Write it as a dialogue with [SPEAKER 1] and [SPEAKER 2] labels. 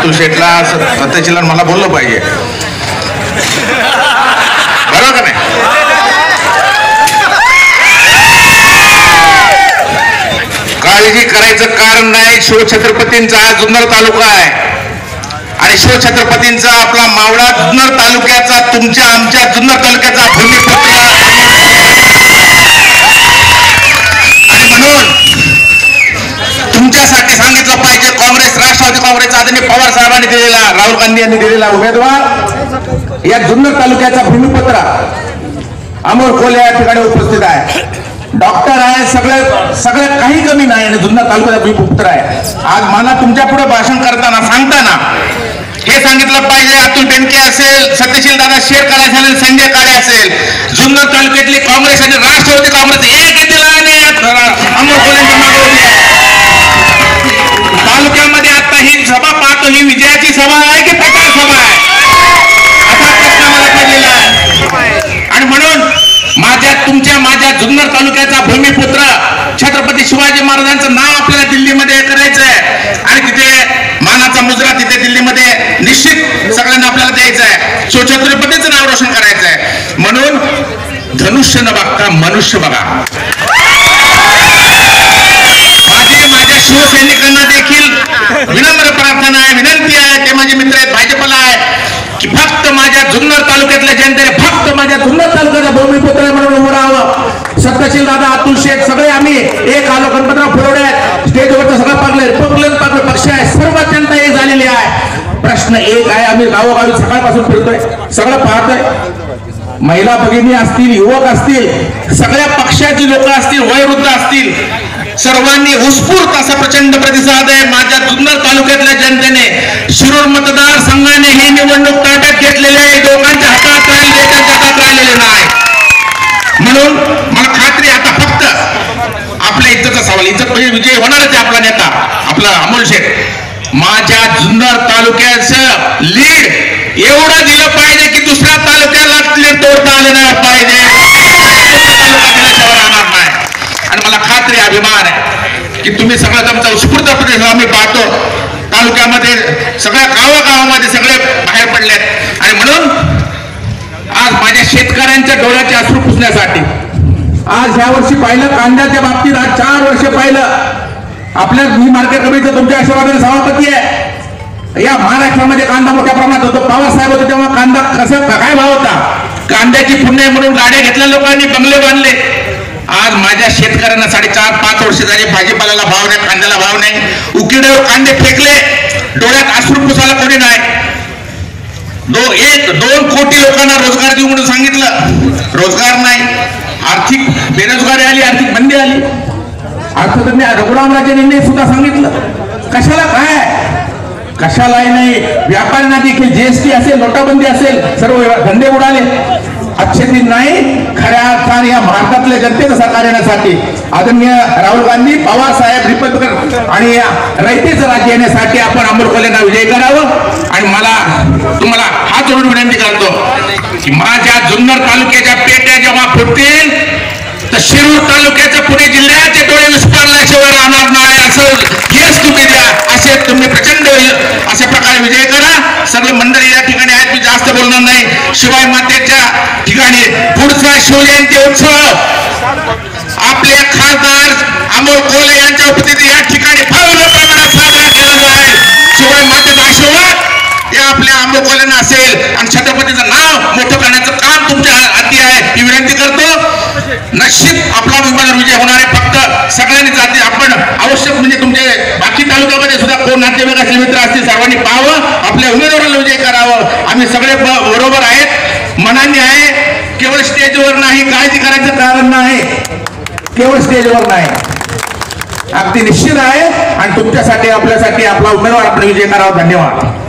[SPEAKER 1] अतुल शेठला सत्यशील मला बोललं पाहिजे, बरोबर का नाही? काळजी करायचं कारण नाही. शिवछत्रपतींचा हा जुन्नर तालुका आहे आणि शिवछत्रपतींचा आपला मावळा जुन्नर तालुक्याचा, तुमच्या आमच्या जुन्नर तालुक्याचा भूमिपुत्र आणि म्हणून तुमच्यासाठी सांगितलं पाहिजे, काँग्रेस राष्ट्रवादी काँग्रेसचा आदरणीय पवार साहेबांनी दिलेला, राहुल गांधी यांनी दिलेला उमेदवार या जुन्नर तालुक्याचा भूमिपुत्र अमोल कोल्हे या ठिकाणी उपस्थित आहे. डॉक्टर आहे, सगळं काही कमी नाही आणि जुन्नर तालुक्याचा भूमिपुत्र आहे. आज मला तुमच्या पुढे भाषण करताना सांगताना हे सांगितलं पाहिजे, अतुल बेनके असेल, सत्यशील दादा शेरकर असेल, संजय काळे असेल, जुन्नर तालुक्यातली काँग्रेस आणि राष्ट्रवादी काँग्रेस एक येतील आणि अमोल कोल्हेंच्या मागे उभी आहे. तालुक्यामध्ये आता ही सभा पाहतो, ही विजयाची सभा आहे की प्रचार सभा आहे असा प्रश्न मला पडलेला आहे. आणि म्हणून माझ्या जुन्नर तालुक्याचा भूमिपुत्र छत्रपती शिवाजी महाराजांचं नाव आपल्याला दिल्लीमध्ये करायचं आहे आणि तिथे मानाचा मुजरा तिथे दिल्लीमध्ये निश्चित सगळ्यांना आपल्याला द्यायचा आहे. शिवछत्रपतीचं नाव रोशन करायचं आहे. म्हणून धनुष्य न बघता मनुष्य बघा. माझ्या शिवसैनिकांना देखील विनम्र प्रार्थना आहे, विनंती आहे, ते माझे मित्र आहेत, भाजपला आहे की फक्त माझ्या जुन्नर तालुक्यातल्या जनतेने फक्त माझ्या जुन्नर तालुक्याचा भूमिपुत्र म्हणून उभं राहावं. सत्यशील दादा, अतुल शेठ सगळे आम्ही एक आलो, गणपतराव फुलवडे आहेत, स्टेजवरचं सगळं पागले पक्ष आहे, सर्व जनता एक झालेली आहे. प्रश्न एक आहे, आम्ही गावोगावी सकाळपासून फिरतोय, सगळं पाहतोय, महिला भगिनी असतील, युवक असतील, सगळ्या पक्षाची लोक असतील, वयोवृद्ध असतील, सर्वांनी उत्स्फूर्त असा प्रचंड प्रतिसाद आहे. माझ्या जुन्नर तालुक्यातल्या जनतेने, शिरूर मतदारसंघाने ही निवडणूक ताब्यात घेतलेली आहे, दोघांच्या हातात राहिलेली, त्यांच्या हातात राहिलेली नाही. म्हणून मला खात्री, आता फक्त आपल्या इज्जतचा सवाल, इज्जत म्हणजे विजय होणारच आहे आपला नेता, आपला अमोल शेठ. माझ्या जुन्नर तालुक्याचं लीड एवढं दिलं पाहिजे की दुसऱ्या तालुक्याला लीड तोडता आले नाही पाहिजे, राहणार नाही. आणि मला खात्री, अभिमान आहे की तुम्ही सगळं तुमचा उत्स्फूर्त प्रतिसाद आम्ही पाहतो. तालुक्यामध्ये सगळ्या गावागावामध्ये सगळे बाहेर पडलेत आणि म्हणून आज माझ्या शेतकऱ्यांच्या डोळ्याचे अश्रू पुसण्यासाठी, आज ह्या वर्षी पाहिलं कांद्याच्या बाबतीत, आज 4 वर्ष पाहिलं आपल्या मी मार्केट कमिटीचं तुमच्या आशीर्वादाने सभापती आहे. या महाराष्ट्रामध्ये कांदा मोठ्या प्रमाणात होतो. पवार साहेब होते तेव्हा कांदा काय भाव होता? कांद्याची पुण्य म्हणून गाड्या घेतल्या लोकांनी, बंगले बांधले. आज माझ्या शेतकऱ्यांना 4.5-5 वर्ष झाली भाजीपाल्याला भाव नाही, कांद्याला भाव नाही, उकिड्यावर कांदे फेकले, डोळ्यात अश्रू पुसायला कोणी नाही. 1-2 कोटी लोकांना रोजगार देऊ म्हणून सांगितलं, रोजगार नाही, आर्थिक बेरोजगारी आली, आर्थिक मंदी आली. अर्थतज्ञ रघुरामराजेंनी सुद्धा सांगितलं, कशाला काय, कशालाही नाही. व्यापाऱ्यांना देखील जीएसटी असेल, नोटाबंदी असेल, सर्व धंदे उडाले. अच्छे दिन नाही, खऱ्या अर्थाने या भारतातल्या जनतेचं सहकार्य येण्यासाठी आदरणीय राहुल गांधी, पवार साहेब, रिपब्लिकन आणि या रयतेचं राज्य येण्यासाठी आपण अमोल कोल्हेंना विजय करावं. आणि मला तुम्हाला हात जोडून विनंती करतो की माझ्या जुन्नर तालुक्याच्या पेट्या जेव्हा फुटतील तर शिरूर तालुक्याच्या पुणे जिल्ह्याचे डोळे विस्फारल्याशिवाय राहणार नाही. असं यश तुम्ही द्या, असे तुम्ही प्रचंड अशा प्रकारे विजय करा. सगळे मंडळी या ठिकाणी आहेत, मी जास्त बोलणार नाही. शिवाय मातेच्या ठिकाणी पुढचा शिवजयंती उत्सव आपले खासदार अमोल कोल्हे यांच्या उपस्थितीत या ठिकाणी भव्य प्रमाणात साजरा केला जाईल. शिवाय मातेचा आशीर्वाद या आपल्या अमोल कोल्हेंना असेल आणि छत्रपतीचं नाव मोठं करण्याचं काम तुमच्या हाती आहे, ही विनंती करतो. निश्चित आपला विजय होणार आहे. फक्त सगळ्यांनी जाती आपण आवश्यक म्हणजे तुमचे बाकी तालुक्यामध्ये सुद्धा कोण नातेवाईक असतील, मित्र असतील, सर्वांनी पाहावं, आपल्या उमेदवाराला विजय करावं. आम्ही सगळे बरोबर आहेत, मनाने आहे, केवळ स्टेजवर नाही, काळजी करायचं कारण नाही, केवळ स्टेजवर नाही, अगदी निश्चित आहे. आणि तुमच्यासाठी, आपल्यासाठी आपला उमेदवार आपण विजय करावा. धन्यवाद.